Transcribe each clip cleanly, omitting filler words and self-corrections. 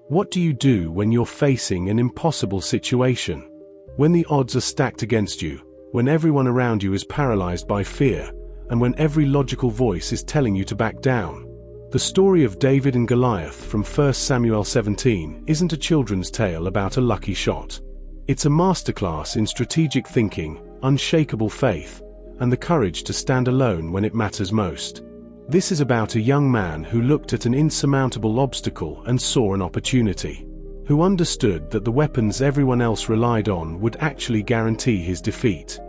What do you do when you're facing an impossible situation? When the odds are stacked against you, when everyone around you is paralyzed by fear, and when every logical voice is telling you to back down? The story of David and Goliath from 1 Samuel 17 isn't a children's tale about a lucky shot. It's a masterclass in strategic thinking, unshakable faith, and the courage to stand alone when it matters most. This is about a young man who looked at an insurmountable obstacle and saw an opportunity, who understood that the weapons everyone else relied on would actually guarantee his defeat,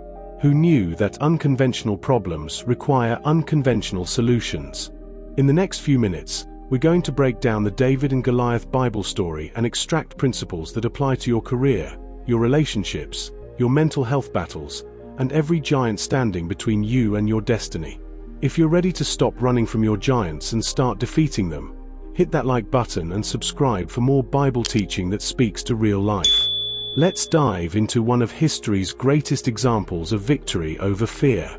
who knew that unconventional problems require unconventional solutions. In the next few minutes, we're going to break down the David and Goliath Bible story and extract principles that apply to your career, your relationships, your mental health battles, and every giant standing between you and your destiny. If you're ready to stop running from your giants and start defeating them, hit that like button and subscribe for more Bible teaching that speaks to real life. Let's dive into one of history's greatest examples of victory over fear.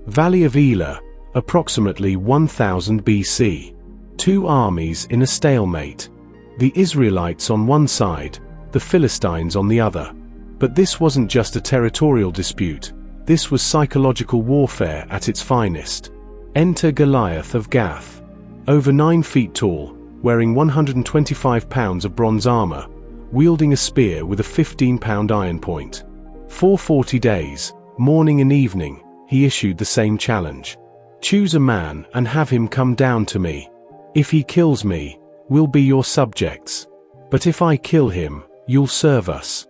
Valley of Elah, approximately 1000 BC. Two armies in a stalemate. The Israelites on one side, the Philistines on the other. But this wasn't just a territorial dispute. This was psychological warfare at its finest. Enter Goliath of Gath. Over 9 feet tall, wearing 125 pounds of bronze armor, wielding a spear with a 15-pound iron point. For 40 days, morning and evening, he issued the same challenge. Choose a man and have him come down to me. If he kills me, we'll be your subjects. But if I kill him, you'll serve us.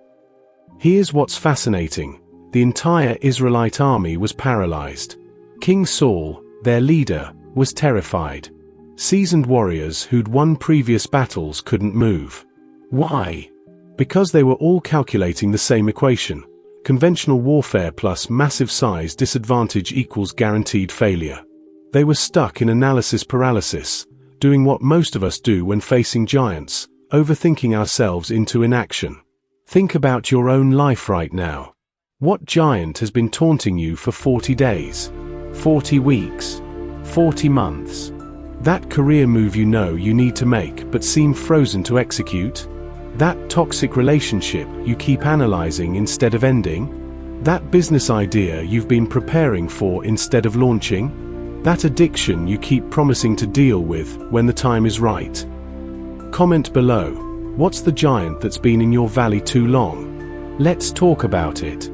Here's what's fascinating. The entire Israelite army was paralyzed. King Saul, their leader, was terrified. Seasoned warriors who'd won previous battles couldn't move. Why? Because they were all calculating the same equation. Conventional warfare plus massive size disadvantage equals guaranteed failure. They were stuck in analysis paralysis, doing what most of us do when facing giants, overthinking ourselves into inaction. Think about your own life right now. What giant has been taunting you for 40 days, 40 weeks, 40 months? That career move you know you need to make but seem frozen to execute? That toxic relationship you keep analyzing instead of ending? That business idea you've been preparing for instead of launching? That addiction you keep promising to deal with when the time is right? Comment below. What's the giant that's been in your valley too long? Let's talk about it.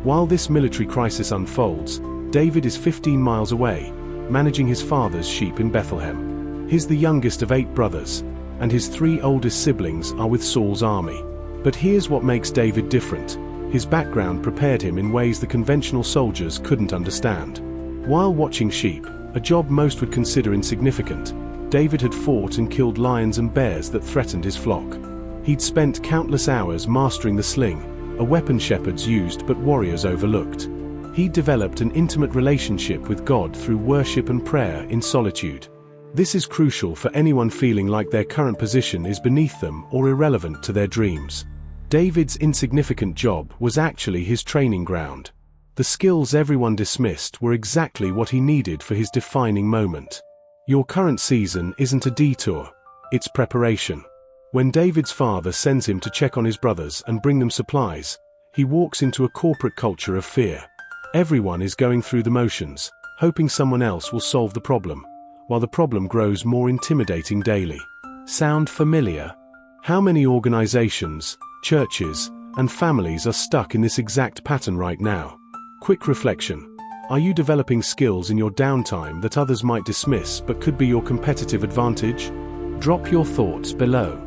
While this military crisis unfolds, David is 15 miles away, managing his father's sheep in Bethlehem. He's the youngest of 8 brothers, and his 3 oldest siblings are with Saul's army. But here's what makes David different. His background prepared him in ways the conventional soldiers couldn't understand. While watching sheep, a job most would consider insignificant, David had fought and killed lions and bears that threatened his flock. He'd spent countless hours mastering the sling, a weapon shepherds used but warriors overlooked. He'd developed an intimate relationship with God through worship and prayer in solitude. This is crucial for anyone feeling like their current position is beneath them or irrelevant to their dreams. David's insignificant job was actually his training ground. The skills everyone dismissed were exactly what he needed for his defining moment. Your current season isn't a detour, it's preparation. When David's father sends him to check on his brothers and bring them supplies, he walks into a corporate culture of fear. Everyone is going through the motions, hoping someone else will solve the problem, while the problem grows more intimidating daily. Sound familiar? How many organizations, churches, and families are stuck in this exact pattern right now? Quick reflection. Are you developing skills in your downtime that others might dismiss but could be your competitive advantage? Drop your thoughts below.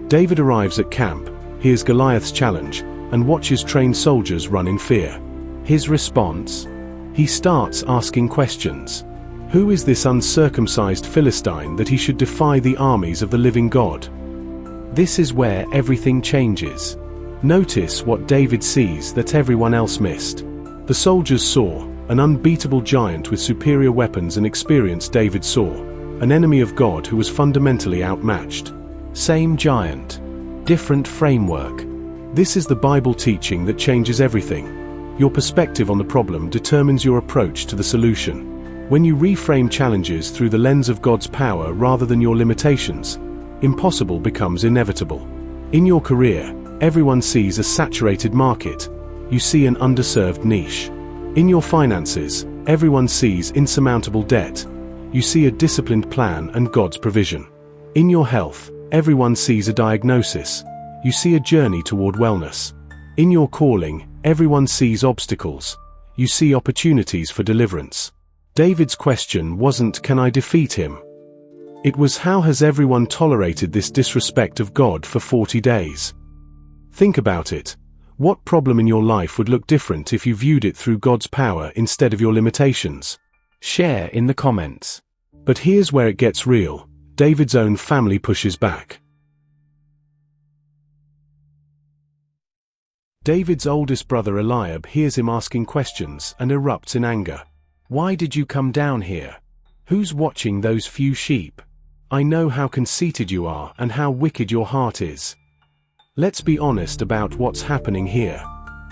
David arrives at camp, hears Goliath's challenge, and watches trained soldiers run in fear. His response? He starts asking questions. Who is this uncircumcised Philistine that he should defy the armies of the living God? This is where everything changes. Notice what David sees that everyone else missed. The soldiers saw an unbeatable giant with superior weapons and experience. David saw an enemy of God who was fundamentally outmatched. Same giant, different framework. This is the Bible teaching that changes everything. Your perspective on the problem determines your approach to the solution. When you reframe challenges through the lens of God's power rather than your limitations, impossible becomes inevitable. In your career, everyone sees a saturated market. You see an underserved niche. In your finances, everyone sees insurmountable debt. You see a disciplined plan and God's provision. In your health, everyone sees a diagnosis. You see a journey toward wellness. In your calling, everyone sees obstacles. You see opportunities for deliverance. David's question wasn't, "Can I defeat him?" It was, "How has everyone tolerated this disrespect of God for 40 days?" Think about it. What problem in your life would look different if you viewed it through God's power instead of your limitations? Share in the comments. But here's where it gets real. David's own family pushes back. David's oldest brother Eliab hears him asking questions and erupts in anger. "Why did you come down here? Who's watching those few sheep? I know how conceited you are and how wicked your heart is." Let's be honest about what's happening here.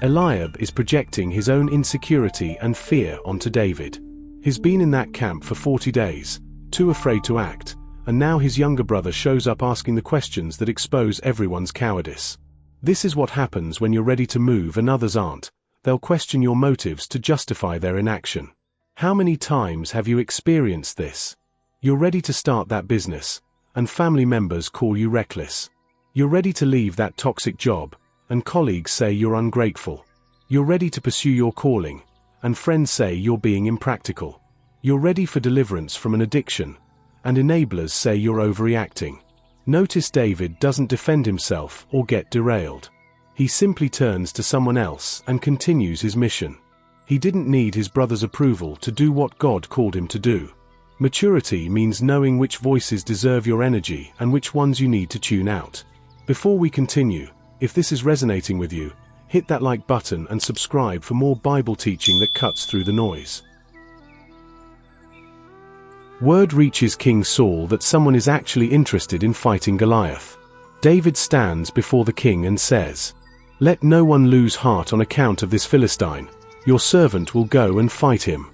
Eliab is projecting his own insecurity and fear onto David. He's been in that camp for 40 days, too afraid to act, and now his younger brother shows up asking the questions that expose everyone's cowardice. This is what happens when you're ready to move and others aren't. They'll question your motives to justify their inaction. How many times have you experienced this? You're ready to start that business, and family members call you reckless. You're ready to leave that toxic job, and colleagues say you're ungrateful. You're ready to pursue your calling, and friends say you're being impractical. You're ready for deliverance from an addiction, and enablers say you're overreacting. Notice David doesn't defend himself or get derailed. He simply turns to someone else and continues his mission. He didn't need his brother's approval to do what God called him to do. Maturity means knowing which voices deserve your energy and which ones you need to tune out. Before we continue, if this is resonating with you, hit that like button and subscribe for more Bible teaching that cuts through the noise. Word reaches King Saul that someone is actually interested in fighting Goliath. David stands before the king and says, "Let no one lose heart on account of this Philistine. Your servant will go and fight him."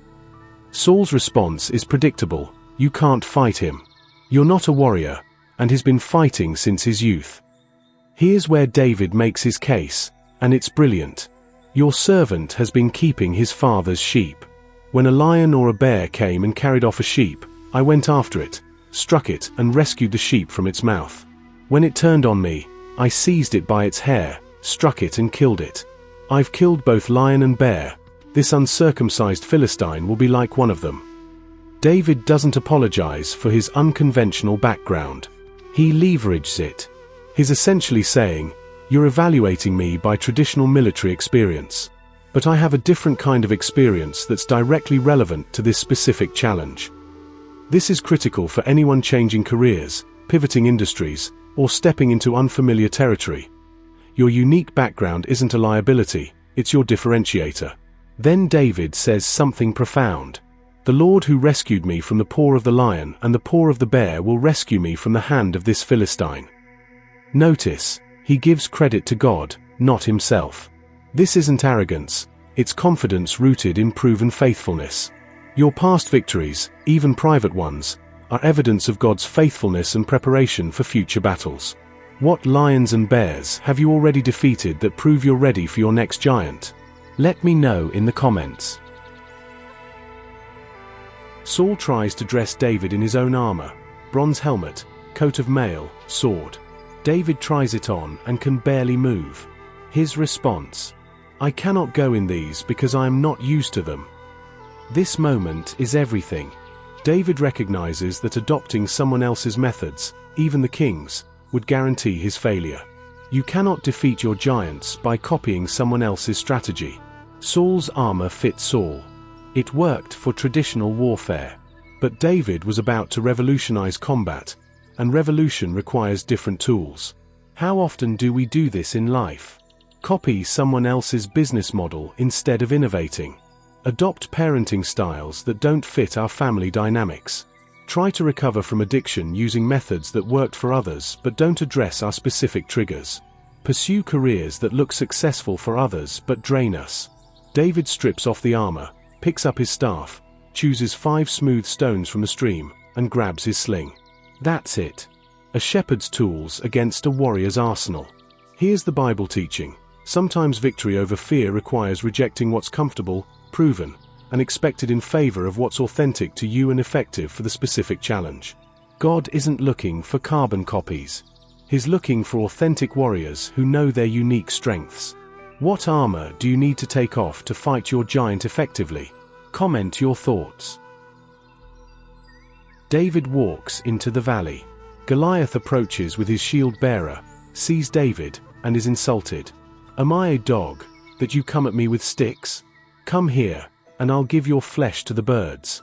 Saul's response is predictable. "You can't fight him. You're not a warrior, and he's been fighting since his youth." Here's where David makes his case, and it's brilliant. "Your servant has been keeping his father's sheep. When a lion or a bear came and carried off a sheep, I went after it, struck it, and rescued the sheep from its mouth. When it turned on me, I seized it by its hair, struck it and killed it. I've killed both lion and bear. This uncircumcised Philistine will be like one of them." David doesn't apologize for his unconventional background. He leverages it. He's essentially saying, "You're evaluating me by traditional military experience. But I have a different kind of experience that's directly relevant to this specific challenge." This is critical for anyone changing careers, pivoting industries, or stepping into unfamiliar territory. Your unique background isn't a liability, it's your differentiator. Then David says something profound. "The Lord who rescued me from the paw of the lion and the paw of the bear will rescue me from the hand of this Philistine." Notice, he gives credit to God, not himself. This isn't arrogance, it's confidence rooted in proven faithfulness. Your past victories, even private ones, are evidence of God's faithfulness and preparation for future battles. What lions and bears have you already defeated that prove you're ready for your next giant? Let me know in the comments. Saul tries to dress David in his own armor, bronze helmet, coat of mail, sword. David tries it on and can barely move. His response: "I cannot go in these because I am not used to them." This moment is everything. David recognizes that adopting someone else's methods, even the king's, would guarantee his failure. You cannot defeat your giants by copying someone else's strategy. Saul's armor fit Saul. It worked for traditional warfare. But David was about to revolutionize combat, and revolution requires different tools. How often do we do this in life? Copy someone else's business model instead of innovating. Adopt parenting styles that don't fit our family dynamics. Try to recover from addiction using methods that worked for others but don't address our specific triggers. Pursue careers that look successful for others but drain us. David strips off the armor, picks up his staff, chooses 5 smooth stones from the stream, and grabs his sling. That's it. A shepherd's tools against a warrior's arsenal. Here's the Bible teaching. Sometimes victory over fear requires rejecting what's comfortable, proven, and expected in favor of what's authentic to you and effective for the specific challenge. God isn't looking for carbon copies. He's looking for authentic warriors who know their unique strengths. What armor do you need to take off to fight your giant effectively? Comment your thoughts. David walks into the valley. Goliath approaches with his shield bearer, sees David, and is insulted. Am I a dog, that you come at me with sticks? Come here, and I'll give your flesh to the birds.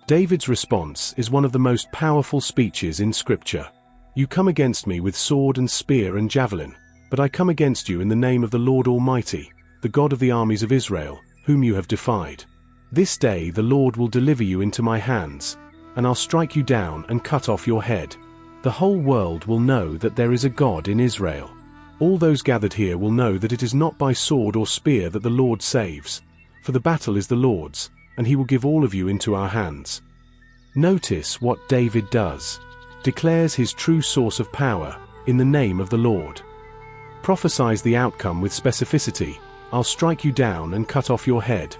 David's response is one of the most powerful speeches in Scripture. You come against me with sword and spear and javelin, but I come against you in the name of the Lord Almighty, the God of the armies of Israel, whom you have defied. This day the Lord will deliver you into my hands, and I'll strike you down and cut off your head. The whole world will know that there is a God in Israel. All those gathered here will know that it is not by sword or spear that the Lord saves, for the battle is the Lord's, and he will give all of you into our hands. Notice what David does. Declares his true source of power, in the name of the Lord. Prophesies the outcome with specificity. I'll strike you down and cut off your head.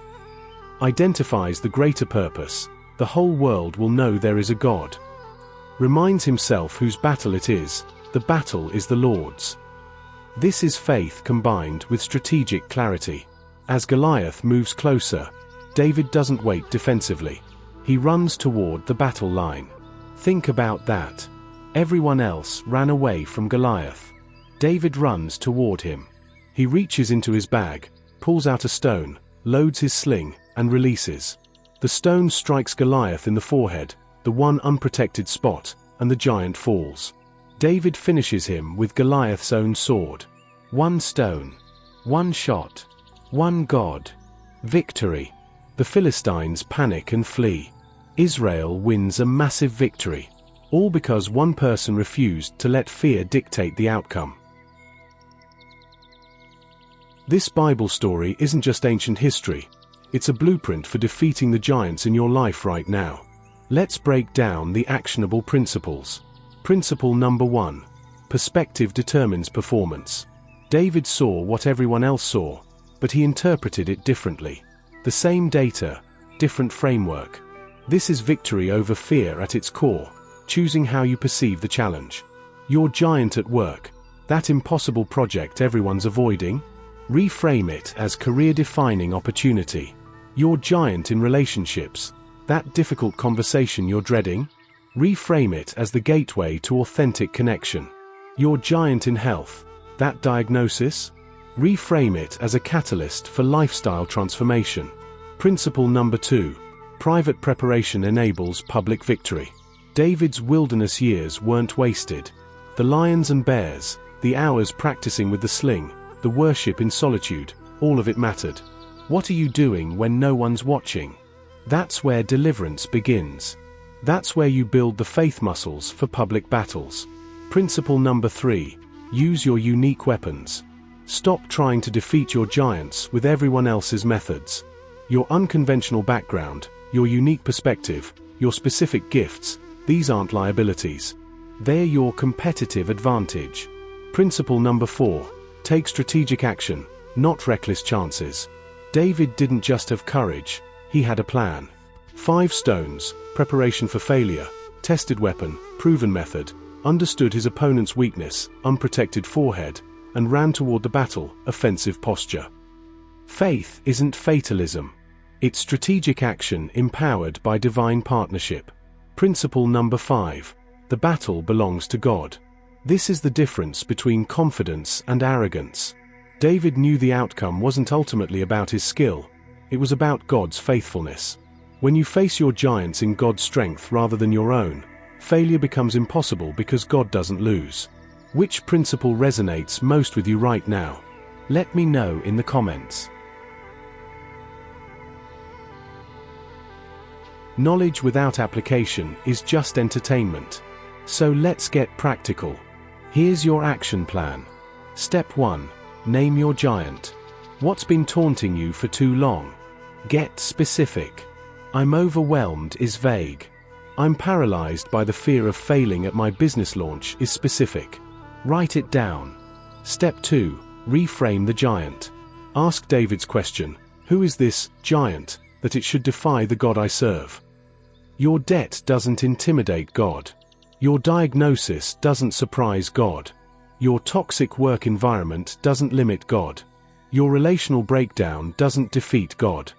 Identifies the greater purpose. The whole world will know there is a God. Reminds himself whose battle it is. The battle is the Lord's. This is faith combined with strategic clarity. As Goliath moves closer, David doesn't wait defensively. He runs toward the battle line. Think about that. Everyone else ran away from Goliath. David runs toward him. He reaches into his bag, pulls out a stone, loads his sling, and releases. The stone strikes Goliath in the forehead, the one unprotected spot, and the giant falls. David finishes him with Goliath's own sword. 1 stone, 1 shot, 1 God. Victory. The Philistines panic and flee. Israel wins a massive victory, all because one person refused to let fear dictate the outcome. This Bible story isn't just ancient history, it's a blueprint for defeating the giants in your life right now. Let's break down the actionable principles. Principle number 1. Perspective determines performance. David saw what everyone else saw, but he interpreted it differently. The same data, different framework. This is victory over fear at its core, choosing how you perceive the challenge. Your giant at work, that impossible project everyone's avoiding, reframe it as career-defining opportunity. Your giant in relationships, that difficult conversation you're dreading, reframe it as the gateway to authentic connection. Your giant in health, that diagnosis, reframe it as a catalyst for lifestyle transformation. Principle number 2. Private preparation enables public victory. David's wilderness years weren't wasted. The lions and bears, the hours practicing with the sling, the worship in solitude, all of it mattered. What are you doing when no one's watching? That's where deliverance begins. That's where you build the faith muscles for public battles. Principle number 3. Use your unique weapons. Stop trying to defeat your giants with everyone else's methods. Your unconventional background, your unique perspective, your specific gifts, these aren't liabilities. They're your competitive advantage. Principle number 4. Take strategic action, not reckless chances. David didn't just have courage, he had a plan. 5 stones, preparation for failure, tested weapon, proven method, understood his opponent's weakness, unprotected forehead, and ran toward the battle, offensive posture. Faith isn't fatalism. It's strategic action empowered by divine partnership. Principle number 5. The battle belongs to God. This is the difference between confidence and arrogance. David knew the outcome wasn't ultimately about his skill, it was about God's faithfulness. When you face your giants in God's strength rather than your own, failure becomes impossible because God doesn't lose. Which principle resonates most with you right now? Let me know in the comments. Knowledge without application is just entertainment. So let's get practical. Here's your action plan. Step 1. Name your giant. What's been taunting you for too long? Get specific. I'm overwhelmed is vague. I'm paralyzed by the fear of failing at my business launch is specific. Write it down. Step 2. Reframe the giant. Ask David's question, who is this giant, that it should defy the God I serve? Your debt doesn't intimidate God. Your diagnosis doesn't surprise God. Your toxic work environment doesn't limit God. Your relational breakdown doesn't defeat God.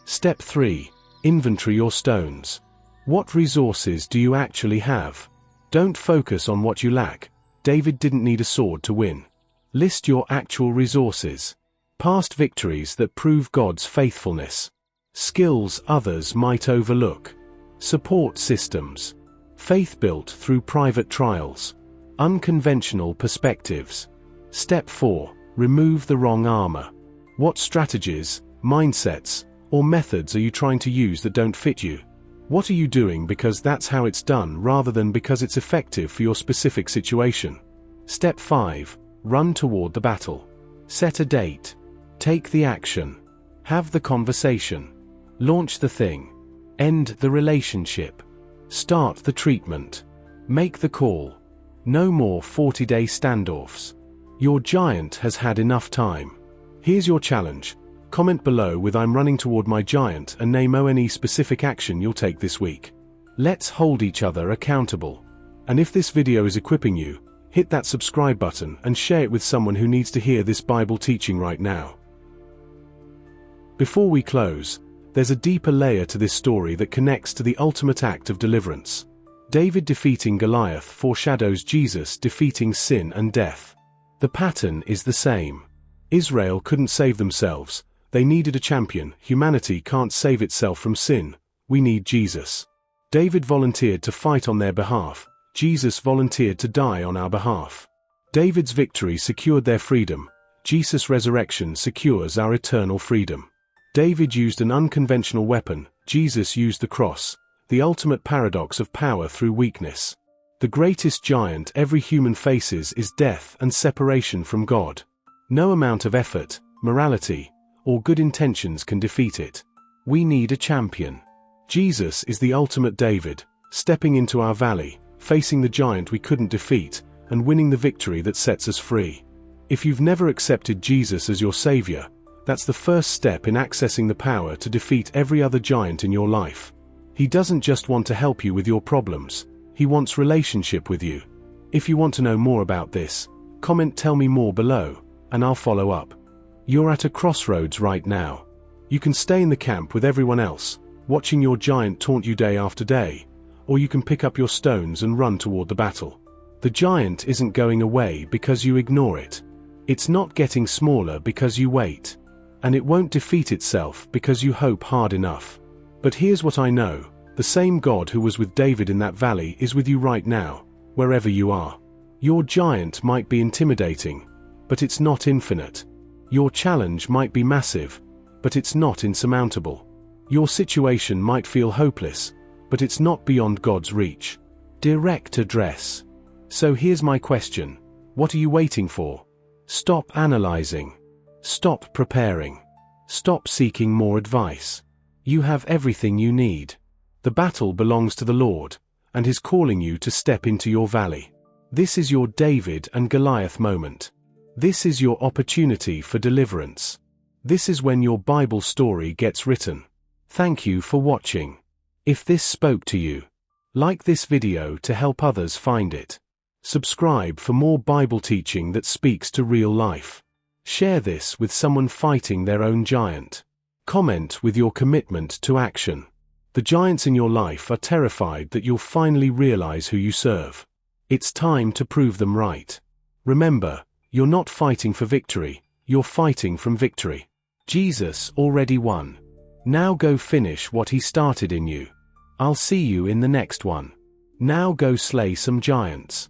Step 3. Inventory your stones. What resources do you actually have? Don't focus on what you lack. David didn't need a sword to win. List your actual resources. Past victories that prove God's faithfulness. Skills others might overlook. Support systems. Faith built through private trials. Unconventional perspectives. Step 4. Remove the wrong armor. What strategies, mindsets, or methods are you trying to use that don't fit you? What are you doing because that's how it's done rather than because it's effective for your specific situation? Step 5. Run toward the battle. Set a date. Take the action. Have the conversation. Launch the thing. End the relationship. Start the treatment. Make the call. No more 40-day standoffs. Your giant has had enough time. Here's your challenge. Comment below with I'm running toward my giant and name any specific action you'll take this week. Let's hold each other accountable. And if this video is equipping you, hit that subscribe button and share it with someone who needs to hear this Bible teaching right now. Before we close, there's a deeper layer to this story that connects to the ultimate act of deliverance. David defeating Goliath foreshadows Jesus defeating sin and death. The pattern is the same. Israel couldn't save themselves. They needed a champion. Humanity can't save itself from sin. We need Jesus. David volunteered to fight on their behalf. Jesus volunteered to die on our behalf. David's victory secured their freedom. Jesus' resurrection secures our eternal freedom. David used an unconventional weapon. Jesus used the cross. The ultimate paradox of power through weakness. The greatest giant every human faces is death and separation from God. No amount of effort, morality, or good intentions can defeat it. We need a champion. Jesus is the ultimate David, stepping into our valley, facing the giant we couldn't defeat, and winning the victory that sets us free. If you've never accepted Jesus as your Savior, that's the first step in accessing the power to defeat every other giant in your life. He doesn't just want to help you with your problems, He wants relationship with you. If you want to know more about this, comment "Tell me more" below, and I'll follow up. You're at a crossroads right now. You can stay in the camp with everyone else, watching your giant taunt you day after day, or you can pick up your stones and run toward the battle. The giant isn't going away because you ignore it. It's not getting smaller because you wait. And it won't defeat itself because you hope hard enough. But here's what I know. The same God who was with David in that valley is with you right now, wherever you are. Your giant might be intimidating, but it's not infinite. Your challenge might be massive, but it's not insurmountable. Your situation might feel hopeless, but it's not beyond God's reach. Direct address. So here's my question. What are you waiting for? Stop analyzing. Stop preparing. Stop seeking more advice. You have everything you need. The battle belongs to the Lord, and He's calling you to step into your valley. This is your David and Goliath moment. This is your opportunity for deliverance. This is when your Bible story gets written. Thank you for watching. If this spoke to you, like this video to help others find it. Subscribe for more Bible teaching that speaks to real life. Share this with someone fighting their own giant. Comment with your commitment to action. The giants in your life are terrified that you'll finally realize who you serve. It's time to prove them right. Remember, you're not fighting for victory, you're fighting from victory. Jesus already won. Now go finish what He started in you. I'll see you in the next one. Now go slay some giants.